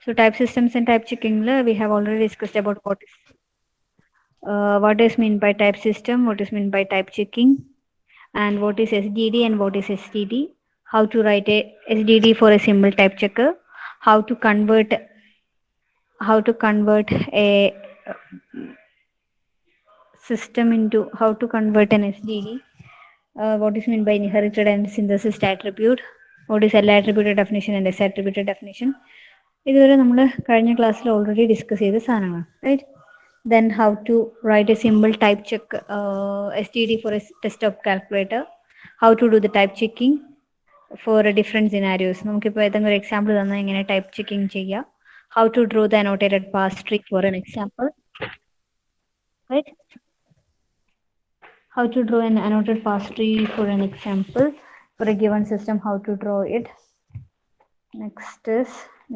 So type systems and type checking, we have already discussed about what is meant by type system, what is meant by type checking, and what is SDD and what is STD, how to write a SDD for a symbol type checker, how to convert a system into how to convert an SDD, what is meant by inherited and synthesis attribute, what is L attributed definition and S attributed definition. ഇതുവരെ നമ്മൾ കഴിഞ്ഞ ക്ലാസ്സിൽ already discuss ചെയ്ത സാധനങ്ങളാണ്, right? Then how to write a symbol type check STD for a desktop calculator, how to do the type checking for different scenarios. നമുക്കിപ്പോൾ ഏതെങ്കിലും ഒരു example തന്നാൽ എങ്ങനെ ടൈപ്പ് ചെക്കിംഗ് ചെയ്യാം, how to draw the annotated parse tree for an example, right? How to draw an annotated parse tree for an example for a given system, how to draw it.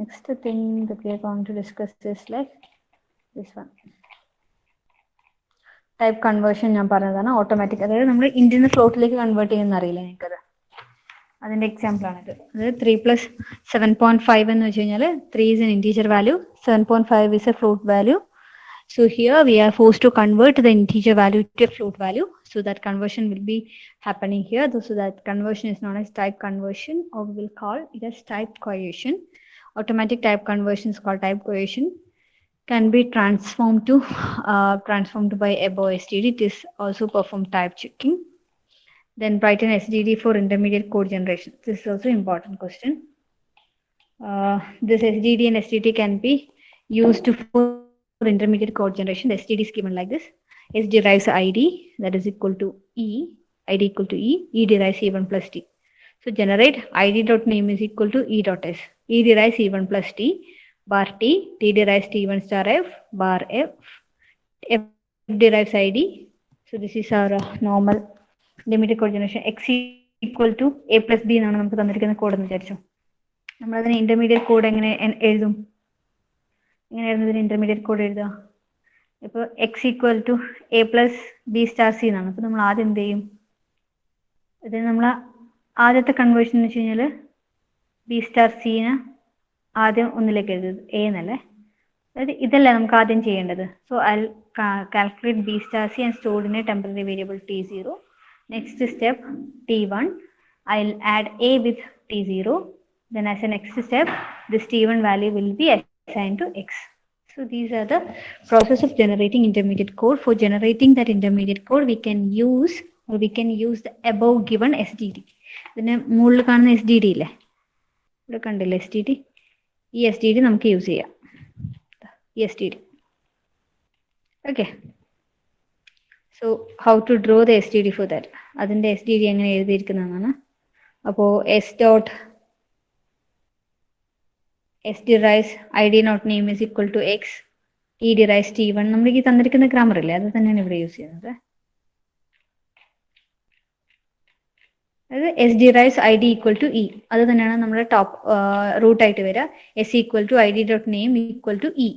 Next thing that we are going to discuss is like this one. Type conversion ഞാൻ പറഞ്ഞതാണ്, automatic. അതായത് നമ്മൾ Indian ഫ്ലോട്ടിലേക്ക് convert ചെയ്യുന്ന അറിയില്ല നിങ്ങൾക്കത്, അതിൻ്റെ എക്സാമ്പിളാണിത്. അതായത് 3+7.5 എന്ന് വെച്ച് കഴിഞ്ഞാൽ 3 is an integer value, 7.5 is a float value. So here we are forced to convert the integer value to a float value. So that conversion will be happening here. So that conversion is known as type conversion, or we will call it as type coercion. Automatic type conversion is called type coercion. Can be transformed by above STD. It is also perform type checking. Then write an STD for intermediate code generation. This is also important question. This STD and STD can be used for intermediate code generation. The STD is given like this. S derives ID, that is equal to E, ID equal to E derives E1 plus T. So generate ID dot name is equal to E dot S. E derives E1 plus T, bar T derives T1 star F, bar F derives ID. So this is our normal intermediate code generation. X equal to A plus B എന്നാണ് നമുക്ക് തന്നിരിക്കുന്ന code എന്ന് വിചാരിച്ചു. നമ്മളതിന് intermediate code എങ്ങനെ എഴുതും? എങ്ങനെയായിരുന്നു ഇതിന് ഇന്റർമീഡിയറ്റ് കോഡ് എഴുതുക? ഇപ്പോൾ X equal to A plus B star C എന്നാണ്. അപ്പോൾ നമ്മൾ ആദ്യം എന്ത് ചെയ്യും? ഇതിന് നമ്മൾ ആദ്യത്തെ കൺവേർഷൻ എന്ന് വെച്ച് കഴിഞ്ഞാൽ ബി സ്റ്റാർ സീനെ ആദ്യം ഒന്നിലേക്ക് എഴുതുന്നത്, എ എന്നല്ലേ? അതായത് ഇതല്ലേ നമുക്ക് ആദ്യം ചെയ്യേണ്ടത്. So I calculate B star C and stored in A temporary variable T0. Next step T1, I will add A with T0. Then as a next step, this T1 value will be assigned to X. So these are the process of generating intermediate code. For generating that intermediate code, we can use the above given SDD. ഇതിന് മുകളിൽ കാണുന്ന SDD ഇല്ലേ, ഇവിടെ കണ്ടില്ലേ SDD? ഈ SDD നമുക്ക് use ചെയ്യാം, ഈ SDD. Okay, so how to draw the SDD for that. അതിൻ്റെ SDD എങ്ങനെ എഴുതിയിരിക്കുന്നതാണ്. അപ്പോൾ S derives ID not name is equal to X, E derives T1. നമ്മൾ ഈ തന്നിരിക്കുന്ന ഗ്രാമർ ഇല്ലേ, അത് തന്നെയാണ് ഇവിടെ യൂസ് ചെയ്യുന്നത്. അതായത് S derives ID equal to E, അത് തന്നെയാണ് നമ്മുടെ ടോപ്പ് റൂട്ട് ആയിട്ട് വരിക. S equal to ID dot name equal to E.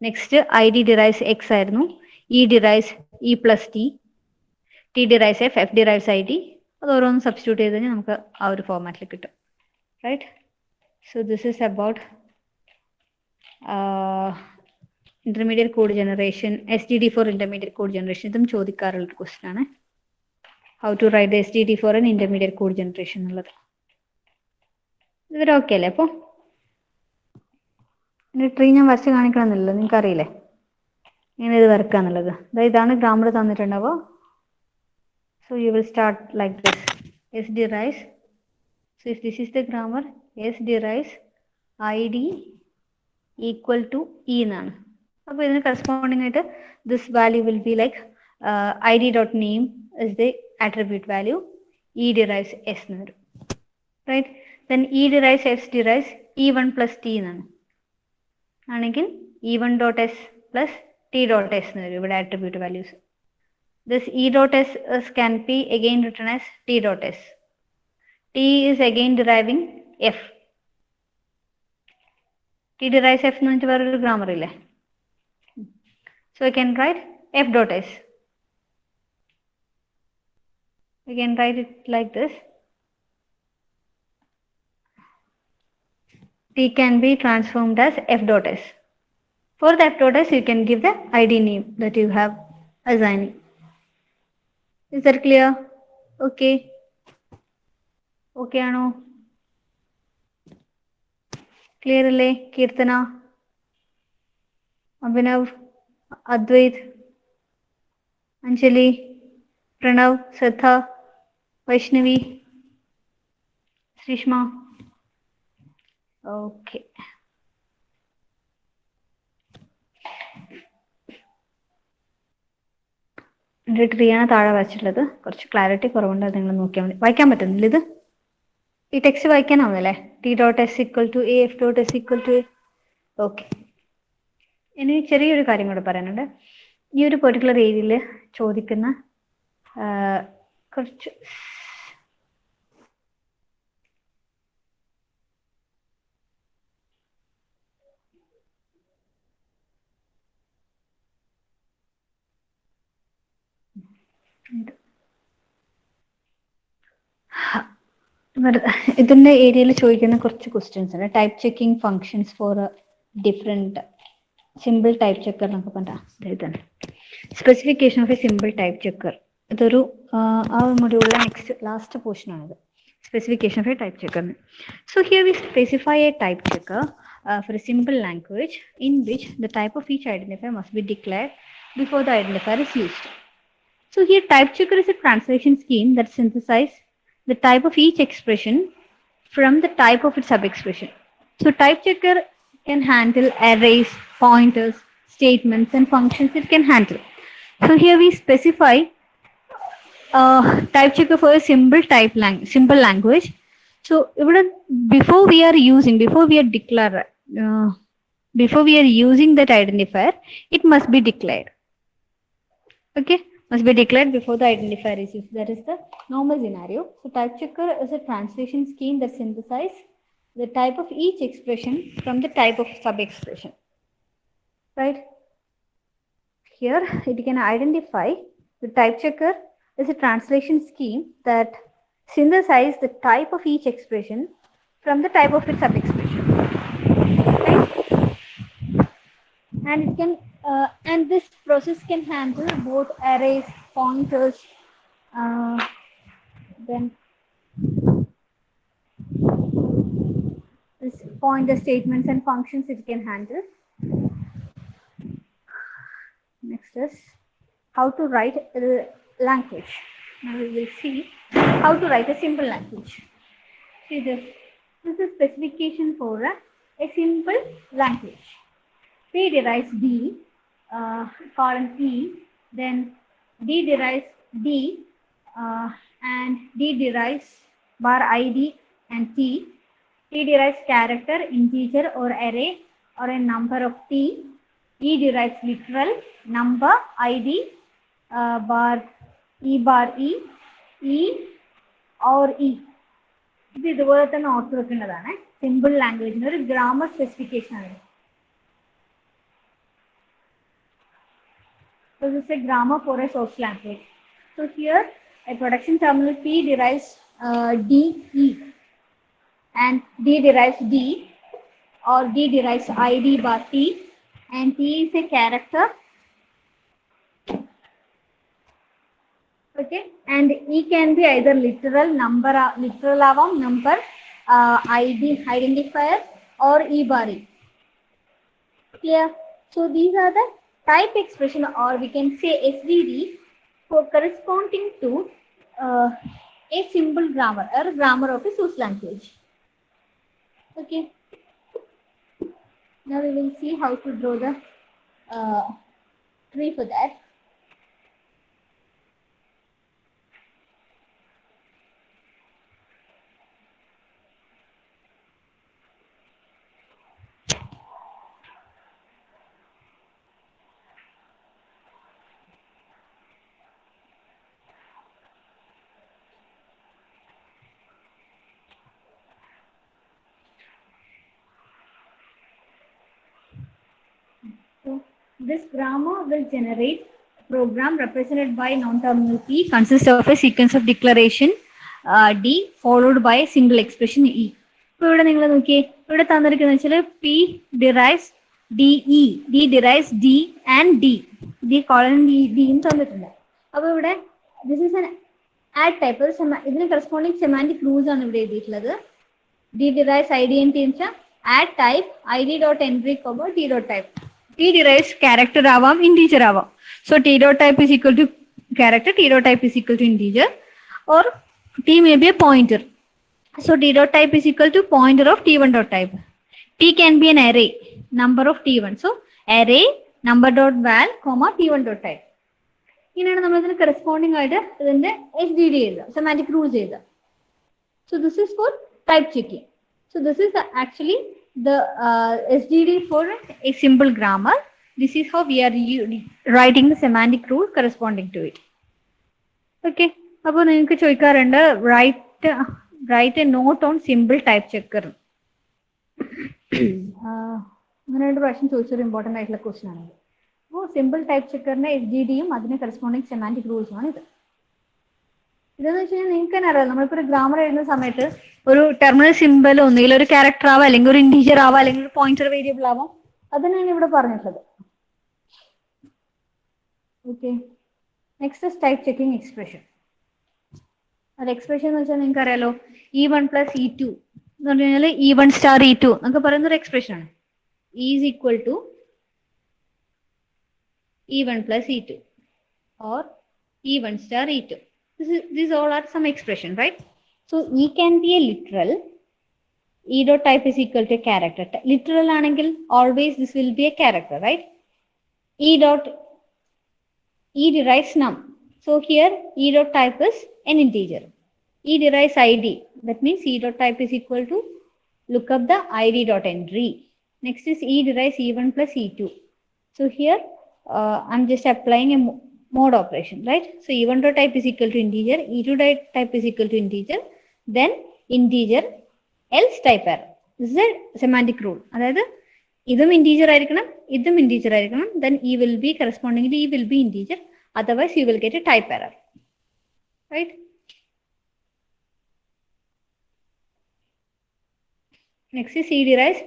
Next ID derives X ആയിരുന്നു, E derives E plus T, T derives F, F derives ID. അത് ഓരോന്ന് substitute ചെയ്ത് കഴിഞ്ഞാൽ നമുക്ക് ആ ഒരു ഫോർമാറ്റിൽ കിട്ടും, right? So this is about intermediate code generation, STD for intermediate code generation. ഇതും ചോദിക്കാറുള്ളൊരു ക്വസ്റ്റ്യൻ ആണ്, how to write the STD for an intermediate code generation എന്നുള്ളത്. ഇതൊരു ഓക്കെ അല്ലേ? അപ്പോൾ ഇതിൻ്റെ ട്രീ ഞാൻ വരച്ച് കാണിക്കണമെന്നില്ലല്ലോ, നിങ്ങൾക്ക് അറിയില്ലേ ഇങ്ങനെ ഇത് വരക്കാന്നുള്ളത്. അതായത് ഇതാണ് ഗ്രാമർ തന്നിട്ടുണ്ടാവുക. So you will start like this. S derives, so if this is the grammar, S derives ID equal to E എന്നാണ്. അപ്പോൾ ഇതിന് കറസ്പോണ്ടിങ് ആയിട്ട് this value will be like ID dot name is the attribute value, E derives S എന്ന് വരും, right? Then E derives S derives E1 plus T എന്നാണ്, ആണെങ്കിൽ E1 dot S plus T dot S എന്ന് വരും ഇവിടെ attribute values. This E dot S can be again written as T dot S. T is again deriving F. T derives F എന്ന് വെച്ചാൽ വേറൊരു grammar ഇല്ലേ. So I can write F dot S. We can write it like this. T T can be transformed as F dot S. For the F dot S, you can give the ID name that you have assigned. Is that clear? Okay. Okay, Anu. Clear, Kirtana, Abhinav, Advait, Anjali, Pranav, Satha, Vaishnavi, Srishma. Okay. ട്രീയാണ് താഴെ വച്ചിട്ടുള്ളത്. കുറച്ച് clarity കുറവുണ്ട്, അത് നിങ്ങൾ നോക്കിയാൽ മതി. വായിക്കാൻ പറ്റുന്നില്ല ഇത്? ഈ ടെക്സ്റ്റ് വായിക്കാനാവുന്നല്ലേ? T dot S equal to A, F dot S equal to A. Okay. ഇനി ചെറിയൊരു കാര്യം കൂടെ പറയാനുണ്ട്. ഈ ഒരു പെർട്ടിക്കുലർ ഏരിയയിൽ ചോദിക്കുന്ന കുറച്ച് ഇതിന്റെ ഏരിയയിൽ ചോദിക്കുന്ന കുറച്ച് ക്വസ്റ്റ്യൻസ് ഉണ്ട്. Type checking functions four different simple type checker എന്നൊക്കെ പറഞ്ഞാൽ specification of A simple type checker. ഇതൊരു ആ മൊഡ്യൂളിലെ ലാസ്റ്റ് പോർഷൻ ആണിത്. Specification of a type checker. So here we specify a type checker for a simple language in which the type of each identifier must be declared before the identifier is used. So here type checker is a translation scheme that synthesizes the type of each expression from the type of its subexpression. So type checker can handle arrays, pointers, statements and functions it can handle. So here we specify type checker for a simple language. So before we are using that identifier, it must be declared. Okay, must be declared before the identifier is used. That is the normal scenario. So type checker is a translation scheme that synthesizes the type of each expression from the type of sub-expression. Right? Here it can identify the type checker is a translation scheme that synthesizes the type of each expression from the type of its sub-expression. Right? And it can and this process can handle both arrays, pointers, then this pointer statements and functions it can handle. Next is how to write a language. Now we will see how to write a simple language. See this is a specification for a simple language. P derives D, colon E, then D derives D, and D derives bar ID and T. T derives character, integer or array or a number of T. E derives literal, number, ID, bar E bar E, E or E. ഇത് ഇതുപോലെ തന്നെ ഓർത്ത് വെക്കേണ്ടതാണ്. Simple ലാംഗ്വേജിന് ഒരു grammar specification ആണ്. This is a grammar for a source language. So here a production terminal P derives D E and D derives D, or D derives ID bar T, and T is a character. Okay, and E can be either literal number, literal avam number, ID identifier or E bar E. Clear? So these are the type expression, or we can say SVD, for corresponding to a simple grammar or grammar of a source language. Okay. Now we will see how to draw the tree for that. So this grammar will generate a program represented by non-terminal P, consists of a sequence of declaration D followed by a single expression E. ഇപ്പോൾ ഇവിടെ നിങ്ങൾ നോക്കിയേ, ഇവിടെ തന്നിരിക്കുന്ന വെച്ചാൽ P derives DE, D derives D and D. D colon D തന്നിട്ടുണ്ട്. അപ്പൊ ഇവിടെ this is an add type. ഇതിന് കറസ്പോണ്ടിങ് സെമാന്റിക് റൂൾസ് ആണ് ഇവിടെ എഴുതിയിട്ടുള്ളത്. D derives ID and T എന്ന് add type ID dot entry comma T dot type. T derives character ആവാം integer ആവാം. So T dot type is equal to character, T dot type is equal to integer, or T may be a pointer. So T dot type is equal to pointer of T1 dot type. T can be an array, number of T1. So array number dot val comma T1 dot type. ഇങ്ങനെയാണ് നമ്മൾ ഇതിന് corresponding ആയിട്ട് ഇതിന്റെ SDD എഴുതുക, semantic rules എഴുതുക. So this is for type checking. So this is actually the SDD for a simple grammar. This is how we are writing the semantic rule corresponding to it. Okay. അപ്പോൾ നിങ്ങൾക്ക് ചോദിക്കാറുണ്ട് write a note on simple type checker. അങ്ങനെ ഒരു പ്രാവശ്യം ചോദിച്ചൊരു important ആയിട്ടുള്ള question ആണ്. അപ്പോൾ സിമ്പിൾ ടൈപ്പ് ചെക്കറിന്റെ SDDയും അതിന് കറസ്പോണ്ടിങ് സെമാന്റിക് റൂൾസും ആണ് ഇത്. ഇതെന്ന് വെച്ച് കഴിഞ്ഞാൽ നിങ്ങൾക്ക് തന്നെ അറിയാം, നമ്മളിപ്പോൾ ഒരു ഗ്രാമർ എഴുതുന്ന സമയത്ത് ഒരു ടെർമിനൽ സിമ്പിൾ ഒന്നുകിൽ ഒരു ക്യാരക്ടർ ആവാം, അല്ലെങ്കിൽ ഒരു ഇന്റീജർ ആവാം, അല്ലെങ്കിൽ ഒരു പോയിന്റർ വേരിയബിൾ ആവാം. അതിനാണ് ഇവിടെ പറഞ്ഞിട്ടുള്ളത്. Okay, next is type checking expression. അത് എക്സ്പ്രഷൻ എന്ന് വെച്ചാൽ നിങ്ങൾക്ക് അറിയാലോ, E1 plus E2 എന്ന് പറഞ്ഞു കഴിഞ്ഞാൽ E1 star E2 എന്നൊക്കെ പറയുന്ന ഒരു എക്സ്പ്രഷൻ ആണ്. Is equal to E1 plus E2 or E1 star E2. These all are some expression, right? So E can be a literal. E dot type is equal to a character. Literal anengil always this will be a character, right? E derives num. So here E dot type is an integer. E derives ID. That means E dot type is equal to, look up the ID dot entry. Next is E derives E1 plus E2. So here I'm just applying a mode operation, right? So E1 dot type is equal to integer, E2 dot type is equal to integer, then integer, else type error. This is a semantic rule. അതായത് ഇതും integer ആയിരിക്കണം, ഇതും integer ആയിരിക്കണം, then E will be correspondingly E will be integer, otherwise you will get a type error, right? Next is E derives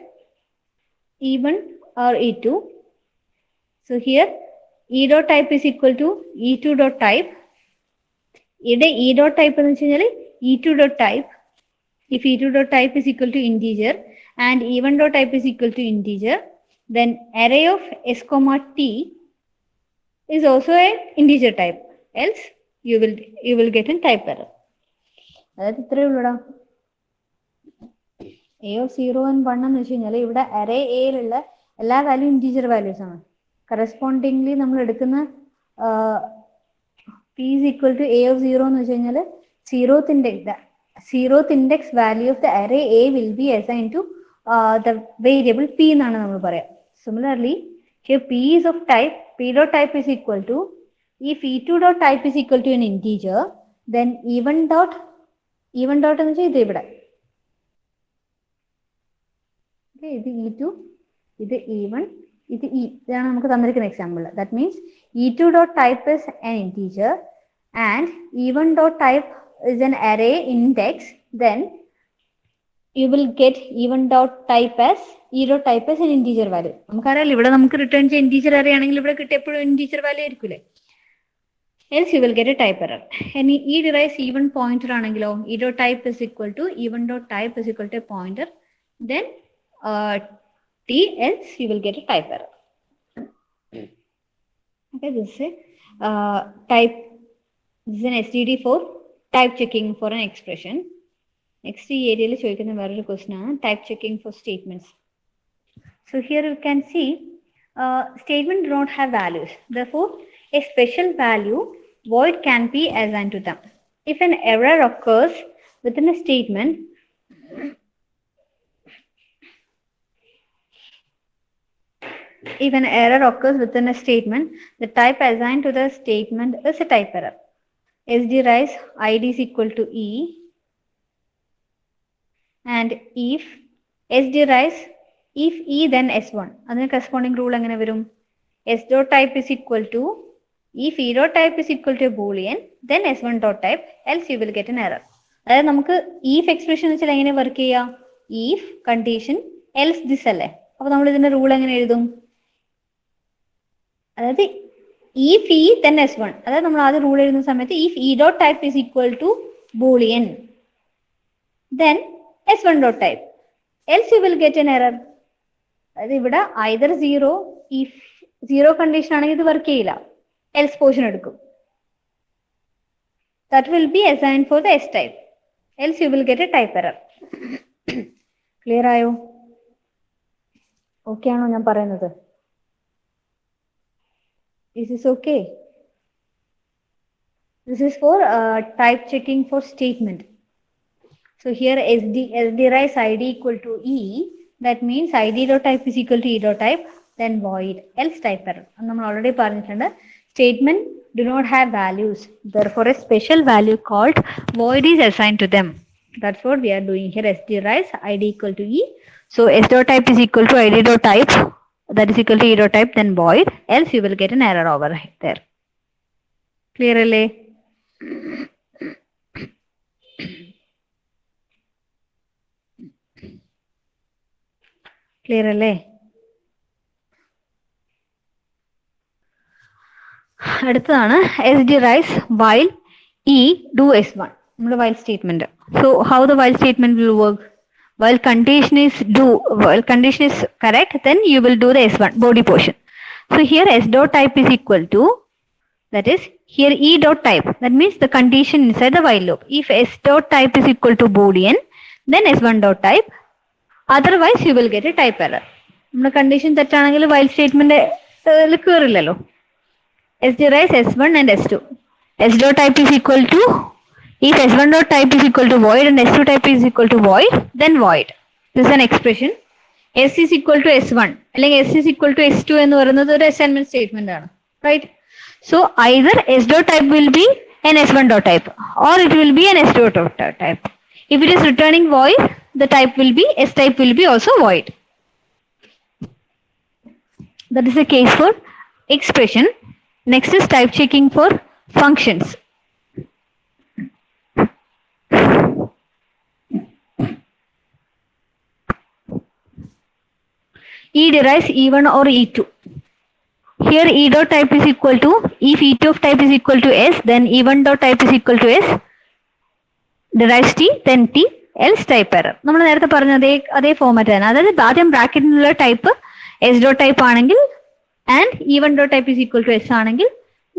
E1 or E2. So here E dot type is equal to E2 dot type. ഇവിടെ E dot type എന്ന് വെച്ച് കഴിഞ്ഞാൽ E2 dot type. If E2 dot type is equal to integer and E1 dot type is equal to integer, then array of S comma T is also a integer type. Else you will get a type error. അതായത് ഇത്രയേ ഉള്ളൂടാ. A of 0 and 1 എന്ന് വെച്ച് കഴിഞ്ഞാൽ ഇവിടെ array Aയിലുള്ള എല്ലാ value integer values ആണ്. Correspondingly നമ്മൾ എടുക്കുന്ന P is equal to A of 0 എന്ന് വെച്ച് കഴിഞ്ഞാൽ zeroth index value of the array A will be assigned to the variable P എന്നാണ് നമ്മൾ പറയാം. Similarly, here P is of type, P dot type is equal to, if E2 dot type is equal to an integer, then E1 dot എന്ന് വെച്ചാൽ ഇത് ഇവിടെ. ഇത് E2, ഇത് E1, ഇത് E. ഇതാണ് നമുക്ക് തന്നിരിക്കുന്ന example. That means E2 dot type is an integer and E1 dot type is an array index, then you will get E1 dot type as E dot type as an integer value. നമുക്കറിയാലോ ഇവിടെ നമുക്ക് return ചെയ്യാൻ integer array ആണെങ്കിൽ ഇവിടെ കിട്ടിയ എപ്പോഴും integer value ആയിരിക്കില്ലേ. Else you will get a type error. And E derives E1 pointer ആണെങ്കിലോ E dot type is equal to E1 dot type is equal to a pointer, then T, else you will get a type error. Okay, this is an STD for type checking for an expression. Next area il choikkunna vera question aanu type checking for statements. So here you can see statement do not have values, therefore a special value void can be assigned to them. If an error occurs within a statement, the type assigned to the statement is a type error. S derives ID is equal to E, and if S derives if E then S1. Adine corresponding rule engane varum? S dot type is equal to, if E dot type is equal to a boolean, then S1 dot type, else you will get an error. അതായത് നമുക്ക് if expression വെച്ചാൽ എങ്ങനെ work ചെയ്യാം? if condition else this അല്ലേ. അപ്പൊ നമ്മൾ ഇതിന്റെ rule എങ്ങനെ എഴുതും? അതായത് if e then s1, അതായത് നമ്മൾ ആദ്യം റൂൾ എഴുതുന്ന സമയത്ത് if e dot type is equal to boolean then s1 dot type, else you will get an error. അതായത് ഇവിടെ either 0, if 0 condition ആണെങ്കിൽ ഇത് വർക്ക് ചെയ്യില്ല, else portion എടുക്കും. That will be assigned for the s type, else you will get a type error. Clear ആയോ? Okay ആണോ ഞാൻ പറയുന്നത്? Is this okay? This is for type checking for statement. So here SD derives id equal to e, that means id dot type is equal to e dot type, then void, else type error. നമ്മൾ already പറഞ്ഞിട്ടുണ്ട്, statement do not have values, therefore a special value called void is assigned to them. That's what we are doing here. S derives id equal to e, so s dot type is equal to id dot type, that is equal to e dot type, then void, else you will get an error over there. Clear alle? Clear alle? അടുത്തതാണ് s derives while e do s1, നമ്മുടെ while statement. So how the while statement will work? While condition is correct, then you will do the s1 body portion. So here s dot type is equal to, that is here e dot type, that means the condition inside the while loop. If s dot type is equal to boolean, then s1 dot type, otherwise you will get a type error. നമ്മുടെ condition തെറ്റാണെങ്കിൽ while statement കേറില്ലല്ലോ. S derives s1 and s2. S dot type is equal to, if s1 dot type is equal to void and s2 type is equal to void, then void. This is an expression. S is equal to s1 അല്ലെങ്കിൽ s is equal to s2 എന്ന് പറയുന്നത് ഒരു assignment statement ആണ്, right? So either s dot type will be an s1 dot type or it will be an s2 dot type. If it is returning void, the type will be, s type will be also void. That is the case for expression. Next is type checking for functions. E derives e1 or e2. Here e dot type is equal to, if e2 of type is equal to s, then e1 dot type is equal to s, derives t, then t, else type error. നമ്മൾ നേരത്തെ പറഞ്ഞ അതേ format ആണ്. അതായത് ആദ്യം ബ്രാക്കറ്റിലുള്ള type s dot type ആണെങ്കിൽ and e1 dot type is equal to s ആണെങ്കിൽ,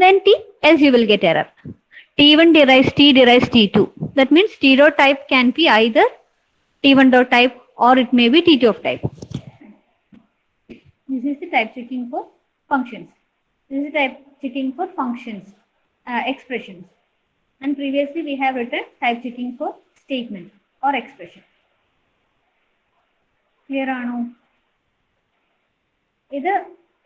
then t, else you will get error. t1 derives t2. That means t dot type can be either t1 dot type or it may be t2 of type. This is the type checking for functions. This is the type checking for functions, expressions. And previously we have written type checking for statement or expression. Clear ആണോ?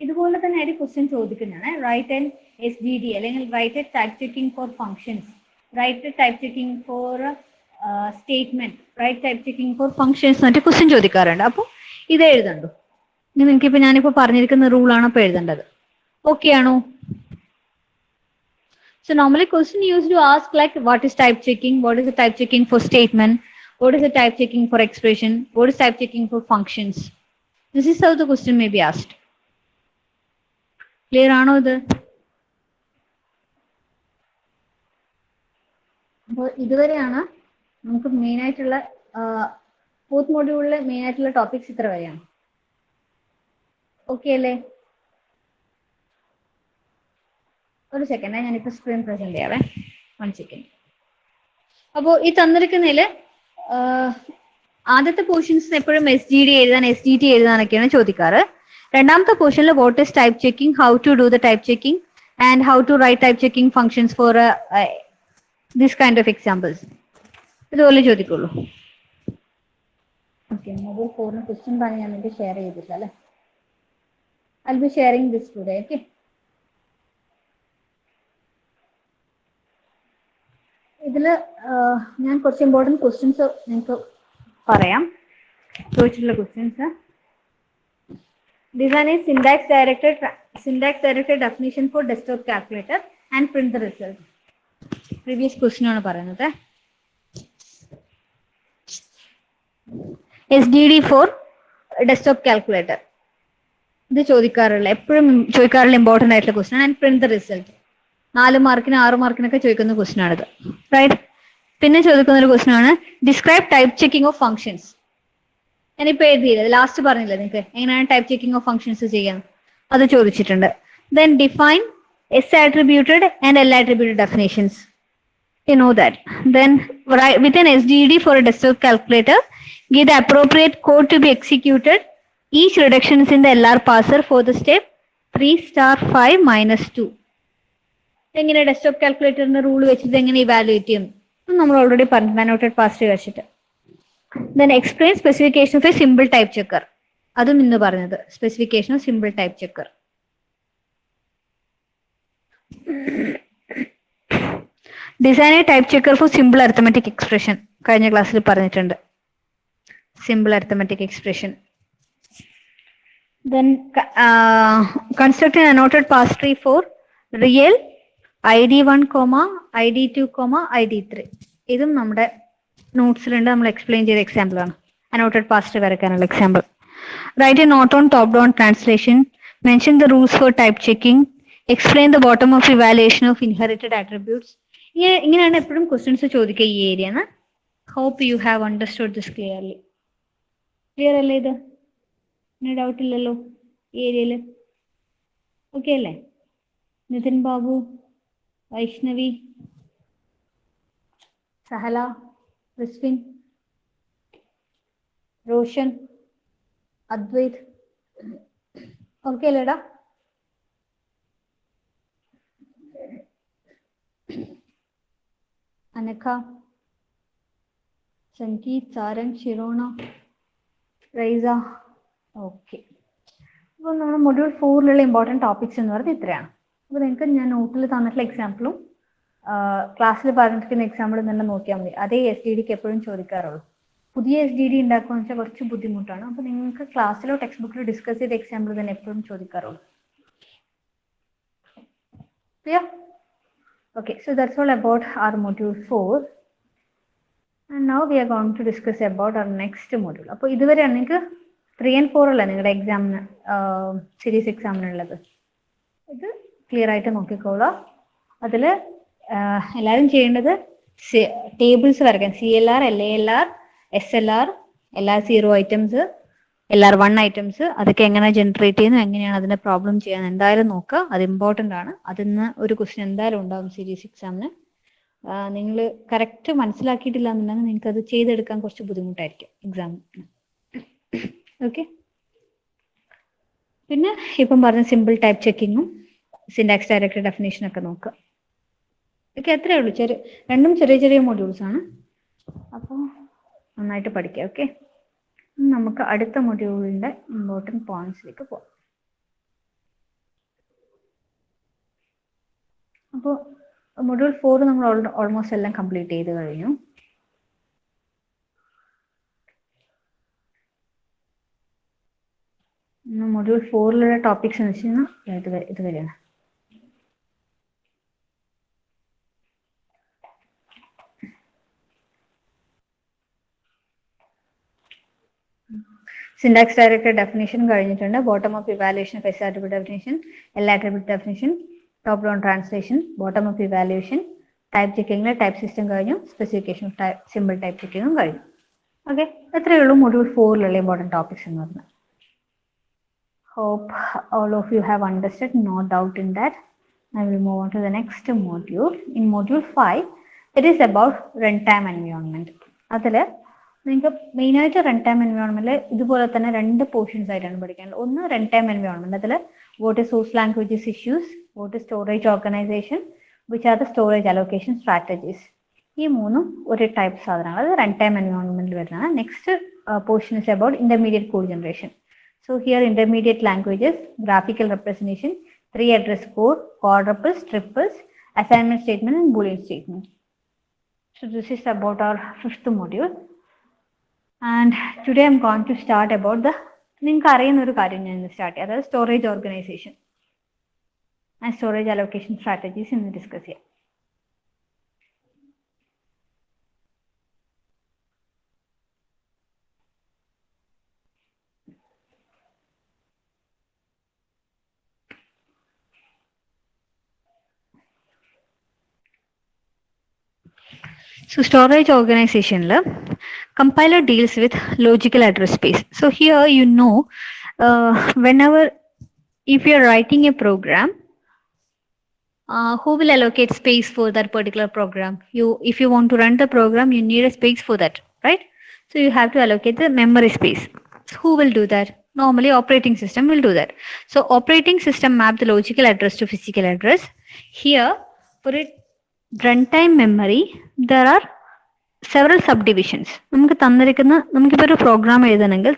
ഇതുപോലെ തന്നെ ഒരു question ചോദിക്കുന്നതാണ്. Write and SGD അല്ലെങ്കിൽ write type checking for functions, write type checking for statement, write type checking for functions എന്നിട്ട് question ചോദിക്കാറുണ്ട്. അപ്പോൾ ഇത് എഴുതണ്ടോ? നിങ്ങൾക്കിപ്പോൾ ഞാനിപ്പോൾ പറഞ്ഞിരിക്കുന്ന റൂളാണ് ഇപ്പോൾ എഴുതേണ്ടത്. ഓക്കെ ആണോ? So normally question used to ask like what is type checking, what is the type checking for statement, what is the type checking for expression, what is type checking for functions. This is how the question may be asked. Clear ആണോ ഇത്? അപ്പോൾ ഇതുവരെയാണ് നമുക്ക് main ആയിട്ടുള്ള fourth മോഡ്യൂളിലെ main ആയിട്ടുള്ള topics ഇത്ര വരെയാണ്. Okay അല്ലേ? ഒരു സെക്കൻഡ്, ഞാനിപ്പോൾ സ്ക്രീൻ പ്രസന്റ് ചെയ്യാവേ. 1 സെക്കൻഡ്. അപ്പോൾ ഈ തന്നിരിക്കുന്നതിൽ ആദ്യത്തെ പോർഷൻസ് എപ്പോഴും SGD എഴുതാൻ, SGT എഴുതാനൊക്കെയാണ് ചോദിക്കാറ്. രണ്ടാമത്തെ പോർഷനിൽ what is type checking, how to do the type checking and how to write type checking functions for this kind of examples, ഇതുപോലെ ചോദിക്കുള്ളൂ. ഓക്കെ, മൊബൈൽ ഫോണിന് ക്വസ്റ്റ്യൻ പറഞ്ഞ് ഞാൻ നിങ്ങൾക്ക് ഷെയർ ചെയ്തില്ല അല്ലേ? I will be sharing this today. Okay, ഇതിൽ ഞാൻ കുറച്ച് ഇമ്പോർട്ടൻറ്റ് ക്വസ്റ്റ്യൻസ് നിങ്ങൾക്ക് പറയാം, ചോദിച്ചിട്ടുള്ള questions. Design is syntax directed definition for desktop calculator and print the result. Previous question ആണ് പറയുന്നത്. SDD for desktop calculator. ഇത് ചോദിക്കാറുള്ള എപ്പോഴും ചോദിക്കാറുള്ള ഇമ്പോർട്ടൻ്റ് ആയിട്ടുള്ള question and print the result. 4 മാർക്കിന് 6 മാർക്കിനൊക്കെ ചോദിക്കുന്ന ക്വസ്റ്റൻ ആണിത്. റൈറ്റ്. പിന്നെ ചോദിക്കുന്ന ഒരു ക്വസ്റ്റൻ ആണ് describe type checking of functions. ഞാനിപ്പോ എഴുതിയില്ല, ലാസ്റ്റ് പറഞ്ഞില്ലേ നിങ്ങൾക്ക് എങ്ങനെയാണ് ടൈപ്പ് ചെക്കിംഗ് ഓഫ് ഫംഗ്ഷൻസ് ചെയ്യാൻ, അത് ചോദിച്ചിട്ടുണ്ട്. Then define S attributed and L attributed definitions. You know that. Then write with an SDD for a desktop calculator, give the appropriate code to be executed. Each reduction is in the LR parser for the step 3*5-2. എങ്ങനെ desktop കാൽക്കുലേറ്ററിന്റെ rule വെച്ചിട്ട് എങ്ങനെ evaluate ചെയ്യും നമ്മൾ already പറഞ്ഞു, മാനോട്ടഡ് past വെച്ചിട്ട്. Then explain specification of a simple type checker. അതും ഇന്ന് പറഞ്ഞത്, specification of simple type checker. Design a type checker for simple arithmetic expression കഴിഞ്ഞ ക്ലാസ്സിൽ പറഞ്ഞിട്ടുണ്ട്. Simple arithmetic expression. Then construct an annotated pass tree for real ID1, ID2, ID3. ഇതും നമ്മുടെ നോട്ട്സിലുണ്ട്, നമ്മൾ explain ചെയ്ത എക്സാമ്പിൾ ആണ്. അനോട്ടഡ് പാസ് ട്രീ വരയ്ക്കാനുള്ള example. Write a note on top-down translation. Mention the rules for type checking. Explain the bottom of evaluation of inherited attributes. ഇങ്ങനെയാണ് എപ്പോഴും questions ചോദിക്കുക ഈ ഏരിയന്ന്. Hope you have understood this clearly. Clear അല്ലേ ഇത്? Doubt ഇല്ലല്ലോ ഈ ഏരിയയില്? ഓക്കെ അല്ലേ? നിതിൻ ബാബു, വൈഷ്ണവി, സഹല, റിസ്വിൻ, റോഷൻ, അദ്വൈത്, ഓക്കെ അല്ലേടാ? അനഖ, സംഗീത്, സാരംഗ്, ഷിറോണ, റൈസ. ഓക്കെ. അപ്പോൾ നമ്മുടെ മൊഡ്യൂൾ 4ലുള്ള ഇമ്പോർട്ടൻറ്റ് ടോപ്പിക്സ് എന്ന് പറയുന്നത് ഇത്രയാണ്. അപ്പോൾ നിങ്ങൾക്ക് ഞാൻ നോട്ടിൽ തന്നിട്ടുള്ള എക്സാമ്പിളും ക്ലാസ്സിൽ പറഞ്ഞിരിക്കുന്ന എക്സാമ്പിളും തന്നെ നോക്കിയാൽ മതി. അതേ SDDക്ക് എപ്പോഴും ചോദിക്കാറുള്ളൂ. പുതിയ SDD ഉണ്ടാക്കുക എന്ന് വെച്ചാൽ കുറച്ച് ബുദ്ധിമുട്ടാണ്. അപ്പോൾ നിങ്ങൾക്ക് ക്ലാസ്സിലോ ടെക്സ്റ്റ് ബുക്കിലോ ഡിസ്കസ് ചെയ്ത എക്സാമ്പിൾ തന്നെ എപ്പോഴും ചോദിക്കാറുള്ളൂ. Clear? Okay, so that's all about our module 4. And now we are going to discuss about our next module. അപ്പോൾ ഇതുവരെയാണ് നിങ്ങൾക്ക് 3 and 4 അല്ല നിങ്ങളുടെ എക്സാമിന് സീരീസ് എക്സാമിനുള്ളത്. ഇത് ക്ലിയർ ആയിട്ട് നോക്കിക്കോളാം. അതിൽ എല്ലാവരും ചെയ്യേണ്ടത് ടേബിൾസ് വരയ്ക്കാൻ. CLR, LALR, SLR, LR0 items, LR1 items, അതൊക്കെ എങ്ങനെ ജനറേറ്റ് ചെയ്യുന്നു, എങ്ങനെയാണ് അതിന്റെ പ്രോബ്ലം ചെയ്യാൻ എന്തായാലും നോക്കുക. അത് ഇമ്പോർട്ടൻ്റ് ആണ്. അതിന്ന് ഒരു ക്വസ്റ്റ്യൻ എന്തായാലും ഉണ്ടാവും സീരീസ് എക്സാമിന്. നിങ്ങൾ കറക്റ്റ് മനസ്സിലാക്കിയിട്ടില്ല എന്നുണ്ടെങ്കിൽ നിങ്ങൾക്ക് അത് ചെയ്തെടുക്കാൻ കുറച്ച് ബുദ്ധിമുട്ടായിരിക്കും എക്സാമിന്. ഓക്കെ. പിന്നെ ഇപ്പം പറഞ്ഞ സിമ്പിൾ ടൈപ്പ് ചെക്കിങ്ങും സിൻടാക്സ് ഡയറക്ടറി ഡെഫിനേഷനൊക്കെ നോക്കുക. ഓക്കെ, അത്രേ ഉള്ളൂ. രണ്ടും ചെറിയ ചെറിയ മൊഡ്യൂൾസ് ആണ്. അപ്പോൾ നന്നായിട്ട് പഠിക്കുക. ഓക്കെ, നമുക്ക് അടുത്ത മൊഡ്യൂളിന്റെ ഇമ്പോർട്ടൻറ്റ് പോയിന്റ്സിലേക്ക് പോകാം. അപ്പോൾ മൊഡ്യൂൾ 4 നമ്മൾ ഓൾമോസ്റ്റ് എല്ലാം കംപ്ലീറ്റ് ചെയ്ത് കഴിഞ്ഞു. മൊഡ്യൂൾ 4ലുള്ള ടോപ്പിക്സ് എന്ന് വെച്ച് കഴിഞ്ഞാൽ ഇതുവരെയാണ്. സിൻടാക്സ് ഡയറക്ടറി ഡെഫിനേഷൻ കഴിഞ്ഞിട്ടുണ്ട്. Bottom up evaluation of S attribute definition, L attribute definition, top down translation, bottom up evaluation, type ചെക്കിങ്ങിലെ ടൈപ്പ് സിസ്റ്റം കഴിഞ്ഞു, സ്പെസിഫിക്കേഷൻ ഓഫ് സിമ്പിൾ ടൈപ്പ് ചെക്കിങ്ങും കഴിഞ്ഞു. ഓക്കെ, എത്രയേ ഉള്ളൂ മൊഡ്യൂൾ 4ലുള്ള ഇമ്പോർട്ടൻറ്റ് ടോപ്പിക്സ് എന്ന് പറഞ്ഞാൽ. Hope all of you have understood, no doubt in that. I will move on to the next module. In module 5, it is about runtime environment. അതിൽ നിങ്ങൾക്ക് മെയിനായിട്ട് run time എൻവയോൺമെന്റിൽ ഇതുപോലെ തന്നെ 2 portions ആയിട്ടാണ് പഠിക്കാനുള്ളത്. ഒന്ന് റൺ ടൈം എൻവയോൺമെന്റ്, അതിൽ what is source languages issues, what is storage organisation, which are the storage allocation strategies. ഈ മൂന്നും ഒരു ടൈപ്പ് സാധനങ്ങൾ അത് റൺ ടൈം എൻവയോൺമെന്റിൽ വരുന്നതാണ്. Next portion is about intermediate code generation. So here intermediate languages, graphical representation, 3 address code, quadruples, triples, assignment statement and boolean statement. So this is about our 5th module. And today I'm going to start about the storage organization and storage allocation strategies in the discuss here. So storage organization, compiler deals with logical address space. So here whenever if you are writing a program, who will allocate space for that particular program? If you want to run the program, you need a space for that, right? So you have to allocate the memory space. So who will do that? Normally operating system will do that. So operating system map the logical address to physical address. Here for a runtime memory, there are several subdivisions. നമുക്കിപ്പോൾ ഒരു programme എഴുതണമെങ്കിൽ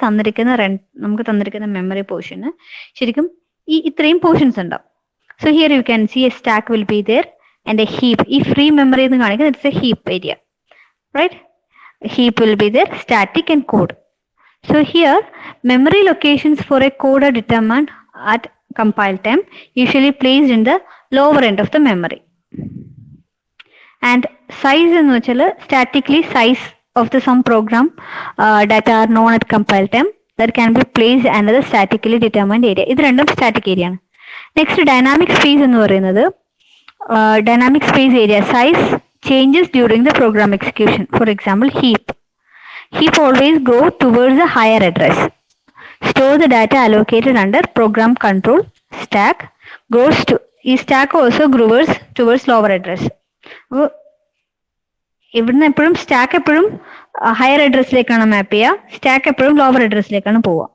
നമുക്ക് തന്നിരിക്കുന്ന memory പോർഷന് ശരിക്കും ഇത്രയും portions ഉണ്ടാവും. So here you can see a stack will be there and a heap. If free memory is it's a heap area, right? Heap will be there, static and code. So here memory locations for a code are determined at compile time, usually placed in the lower end of the memory. And size in which statically size of the some program data are known at compile time that can be placed another statically determined area. This random static area. Next, dynamic space എന്ന് പറയുന്നത് dynamic space area size changes during the program execution. For example, heap always go towards a higher address. Store the data allocated under program control. Stack goes to stack also grows towards lower address. അപ്പോൾ ഇവിടുന്ന് എപ്പോഴും stack എപ്പോഴും higher അഡ്രസ്സിലേക്കാണ് മാപ്പ് ചെയ്യുക, stack എപ്പോഴും lower അഡ്രസ്സിലേക്കാണ് പോവുക,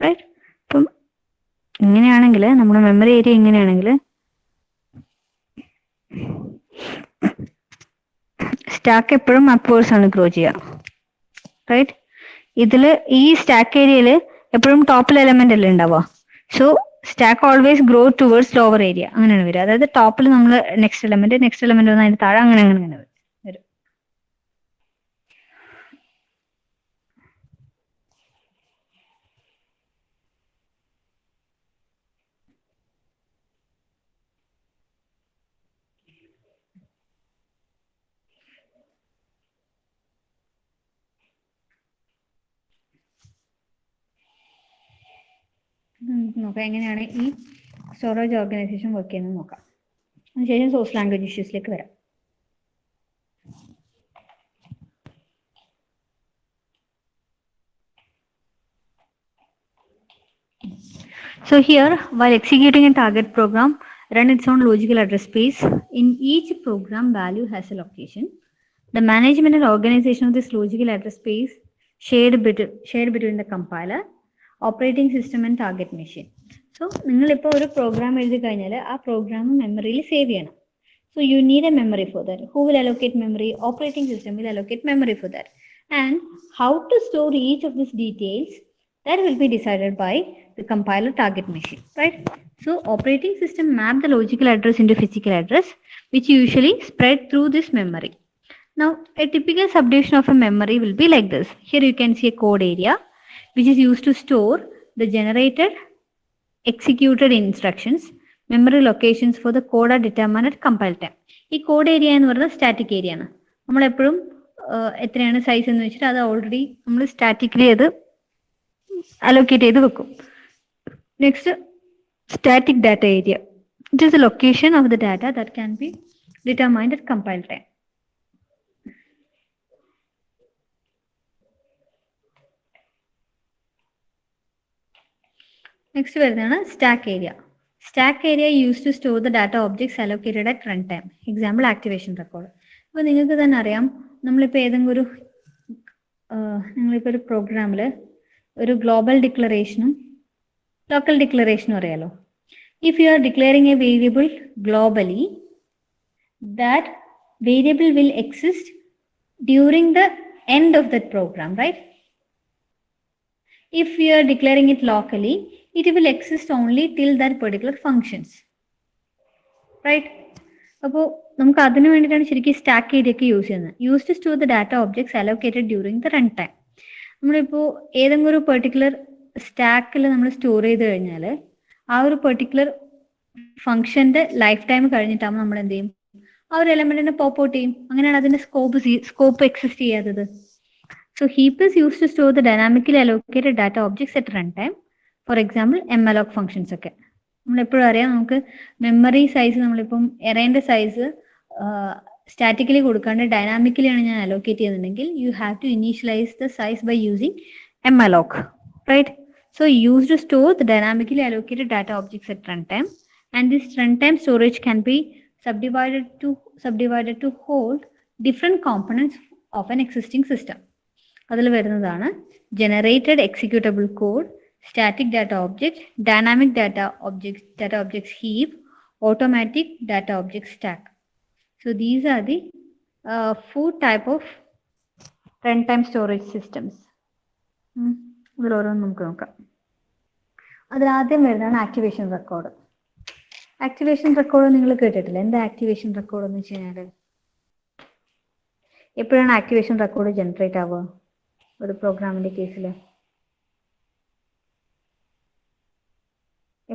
right? അപ്പം ഇങ്ങനെയാണെങ്കിൽ നമ്മുടെ മെമ്മറി ഏരിയ ഇങ്ങനെയാണെങ്കിൽ സ്റ്റാക്ക് എപ്പോഴും അപ്വേഴ്സ് ആണ് ഗ്രോ ചെയ്യുക, റൈറ്റ്? ഇതില് ഈ സ്റ്റാക്ക് ഏരിയയിൽ എപ്പോഴും ടോപ്പിൽ എലമെന്റ് അല്ലേ ഉണ്ടാവുക. So stack always grow towards lower area, അങ്ങനെയാണ് വരിക. അതായത് ടോപ്പിൽ നമ്മൾ നെക്സ്റ്റ് എലമെന്റ് വന്ന് അതിന്റെ താഴെ അങ്ങനെ വരും. നോക്കാം എങ്ങനെയാണ് ഈ സ്റ്റോറേജ് ഓർഗനൈസേഷൻ വർക്ക് ചെയ്യുന്നത് നോക്കാം. അതിനുശേഷം സോഴ്സ് ലാംഗ്വേജ് ഇഷ്യൂസിലേക്ക് വരാം. So here, while executing a target program, run its own logical address space. In each program, value has a location. The management and organization of this logical address space shared between the compiler, operating system and target machine. So നിങ്ങളിപ്പോൾ ഒരു programme എഴുതി കഴിഞ്ഞാൽ ആ programme മെമ്മറിയിൽ save ചെയ്യണം. So you need a memory for that. Who will allocate memory? Operating system will allocate memory for that. And how to store each of these details, that will be decided by the compiler target machine, right? So operating system map the logical address into physical address, which usually spread through this memory. Now a typical subdivision of a memory will be like this. Here you can see a code area which is used to store the generated executed instructions. Memory locations for the code are determined at compile time. ഈ code area എന്ന് പറയുന്നത് static area ആണ്. നമ്മളെപ്പോഴും എത്രയാണ് size എന്ന് വെച്ചിട്ട് അത് already നമ്മൾ സ്റ്റാറ്റിക്കലി അത് അലോക്കേറ്റ് ചെയ്ത് വെക്കും. Next static data area. It is the location of the data that can be determined at compile time. Next വരുന്നതാണ് stack area. Stack area use to store the data objects allocated at run time. Example activation record. അപ്പോൾ നിങ്ങൾക്ക് തന്നെ അറിയാം, നമ്മളിപ്പോൾ ഏതെങ്കിലും ഒരു പ്രോഗ്രാമിൽ ഒരു ഗ്ലോബൽ ഡിക്ലറേഷനും ലോക്കൽ ഡിക്ലറേഷനും അറിയാലോ. If you are declaring a variable globally, that variable will exist during the end of that program, right? If we are declaring it locally, it will exist only till that particular functions, right? അപ്പോൾ നമുക്ക് അതിനു വേണ്ടിയിട്ടാണ് ശരിക്കും stack area ഒക്കെ use ചെയ്യുന്നത്. Use to store the data objects allocated during the run time. നമ്മളിപ്പോൾ ഏതെങ്കിലും ഒരു പെർട്ടിക്കുലർ സ്റ്റാക്കിൽ നമ്മൾ സ്റ്റോർ ചെയ്ത് കഴിഞ്ഞാൽ ആ ഒരു പെർട്ടിക്കുലർ ഫംഗ്ഷന്റെ ലൈഫ് ടൈം കഴിഞ്ഞിട്ടാകുമ്പോൾ നമ്മൾ എന്ത് ചെയ്യും? ആ ഒരു എലമെന്റിനെ പോപ്പ് ഔട്ട് ചെയ്യും. അങ്ങനെയാണ് അതിന്റെ സ്കോപ്പ് എക്സിസ്റ്റ് ചെയ്യാത്തത്. So heap is used to store the dynamically allocated data objects at runtime. For example, malloc functions ഒക്കെ നമ്മളെപ്പോഴും അറിയാം. നമുക്ക് മെമ്മറി സൈസ് നമ്മളിപ്പം എറേന്റെ സൈസ് സ്റ്റാറ്റിക്കലി കൊടുക്കാണ്ട് ഡൈനാമിക്കലി ആണ് ഞാൻ അലോക്കേറ്റ് ചെയ്യുന്നുണ്ടെങ്കിൽ you have to initialise the size by using malloc, right? So used to store the dynamically allocated data objects at runtime, and this runtime storage can be subdivided to hold different components of an existing system. അതിൽ വരുന്നതാണ് generated executable code, static data object, dynamic data objects heap, automatic data object stack. So these are the 4 type of runtime storage systems. ഇതിൽ ഓരോന്നും നമുക്ക് നോക്കാം. അതിലാദ്യം വരുന്നതാണ് activation record. Activation record നിങ്ങൾ കേട്ടിട്ടില്ല? എന്താ ആക്ടിവേഷൻ റെക്കോർഡ് എന്ന് വെച്ച് കഴിഞ്ഞാൽ എപ്പോഴാണ് ആക്ടിവേഷൻ റെക്കോർഡ് ജനറേറ്റ് ആവുക ഒരു പ്രോഗ്രാമിന്റെ കേസിൽ?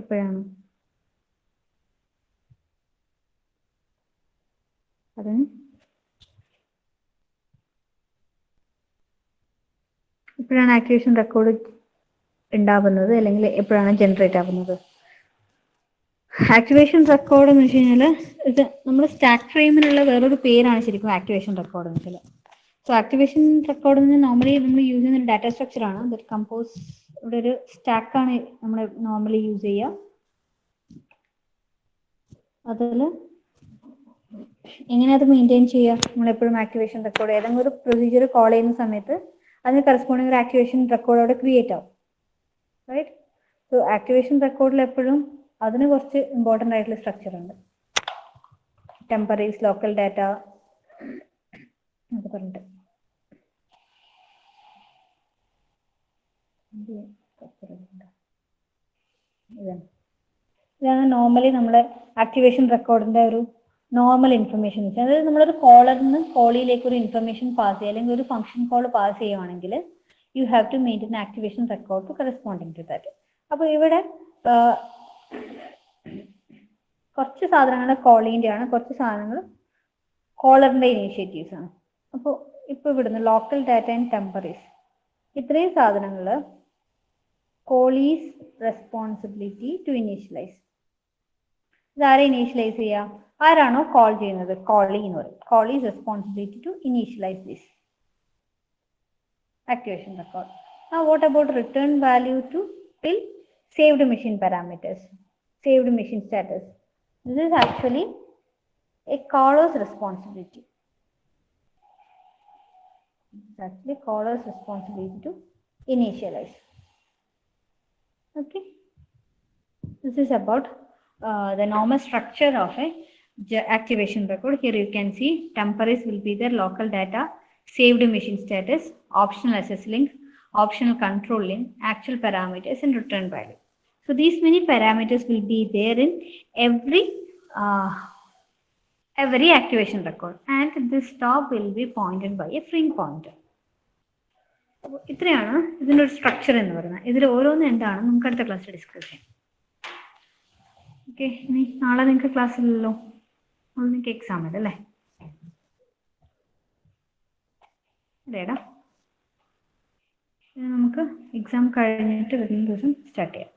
എപ്പോഴാണ് അതിന് എപ്പോഴാണ് ആക്ടിവേഷൻ റെക്കോർഡ് ഉണ്ടാവുന്നത് അല്ലെങ്കിൽ എപ്പോഴാണ് ജനറേറ്റ് ആവുന്നത്? ആക്ടിവേഷൻ റെക്കോർഡ് എന്ന് വെച്ച് കഴിഞ്ഞാൽ ഇത് നമ്മുടെ സ്റ്റാക്ക് ഫ്രെയിമിലുള്ള വേറൊരു പേരാണ് ശരിക്കും ആക്ടിവേഷൻ റെക്കോർഡ് എന്ന് വെച്ചാൽ. സോ ആക്ടിവേഷൻ റെക്കോർഡ് എന്ന് നോർമലി നമ്മൾ യൂസ് ചെയ്യുന്ന ഒരു ഡാറ്റ സ്ട്രക്ചർ ആണ്. ദറ്റ് കമ്പോസ് ഇവിടെ ഒരു സ്റ്റാക്കാണ് നമ്മൾ നോർമലി യൂസ് ചെയ്യുക. അതിൽ എങ്ങനെ അത് മെയിൻറ്റെയിൻ ചെയ്യുക? നമ്മളെപ്പോഴും ആക്ടിവേഷൻ റെക്കോർഡ് ഏതെങ്കിലും ഒരു പ്രൊസീജിയർ കോൾ ചെയ്യുന്ന സമയത്ത് അതിന് കറസ്പോണ്ടിങ് ഒരു ആക്ടിവേഷൻ റെക്കോർഡ് അവിടെ ക്രിയേറ്റ് ആവും, റൈറ്റ്? സോ ആക്ടിവേഷൻ റെക്കോർഡിൽ എപ്പോഴും അതിന് കുറച്ച് ഇമ്പോർട്ടൻ്റ് ആയിട്ടുള്ള സ്ട്രക്ചർ ഉണ്ട്. ടെമ്പററീസ്, ലോക്കൽ ഡാറ്റ എന്നൊക്കെ പറഞ്ഞിട്ട് ഇതാണ് നോർമലി നമ്മുടെ ആക്ടിവേഷൻ റെക്കോർഡിന്റെ ഒരു നോർമൽ ഇൻഫർമേഷൻ വെച്ചാൽ. അതായത് നമ്മളൊരു കോളറിൽ നിന്ന് കോളിയിലേക്ക് ഒരു ഇൻഫർമേഷൻ പാസ് ചെയ്യുക അല്ലെങ്കിൽ ഒരു ഫംഗ്ഷൻ കോൾ പാസ് ചെയ്യുകയാണെങ്കിൽ you have to maintain activation record to corresponding to that. അപ്പോൾ ഇവിടെ കുറച്ച് സാധനങ്ങൾ കോളിൻ്റെ ആണ്, കുറച്ച് സാധനങ്ങൾ കോളറിന്റെ ഇനീഷ്യേറ്റീവ്സ് ആണ്. അപ്പോൾ ഇപ്പോൾ ഇവിടുന്ന് ലോക്കൽ ഡാറ്റ ആൻഡ് ടെമ്പററീസ് ഇത്രയും സാധനങ്ങൾ കോളീസ് റെസ്പോൺസിബിലിറ്റി ടു ഇനീഷ്യലൈസ്. ഇതാരെ ഇനീഷ്യലൈസ് ചെയ്യുക? ആരാണോ കോൾ ചെയ്യുന്നത്, കോളി എന്ന് പറയും. Callee's responsibility to initialize this activation record. Now what about return value to fill saved machine parameters, saved machine status? This is actually a caller's responsibility. It's actually caller's responsibility to initialize. Okay, this is about the normal structure of a activation record. Here you can see temporaries will be there, local data, saved machine status, optional access link, optional control link, actual parameters, and return value. So these many parameters will be there in every activation record, and this stop will be pointed by a string pointer. ഇത്രയാണ് ഇതിൻ്റെ ഒരു structure എന്ന് പറയുന്നത്. ഇതിൽ ഓരോന്നും എന്താണ് നമുക്ക് അടുത്ത ക്ലാസ്സിൽ ഡിസ്കസ് ചെയ്യാം. ഓക്കെ, ഇനി നാളെ നിങ്ങൾക്ക് ക്ലാസ് ഇല്ലല്ലോ, നിങ്ങൾക്ക് എക്സാം ഉണ്ട് അല്ലേ? അതെടാ, നമുക്ക് എക്സാം കഴിഞ്ഞിട്ട് വരുന്ന ദിവസം സ്റ്റാർട്ട് ചെയ്യാം.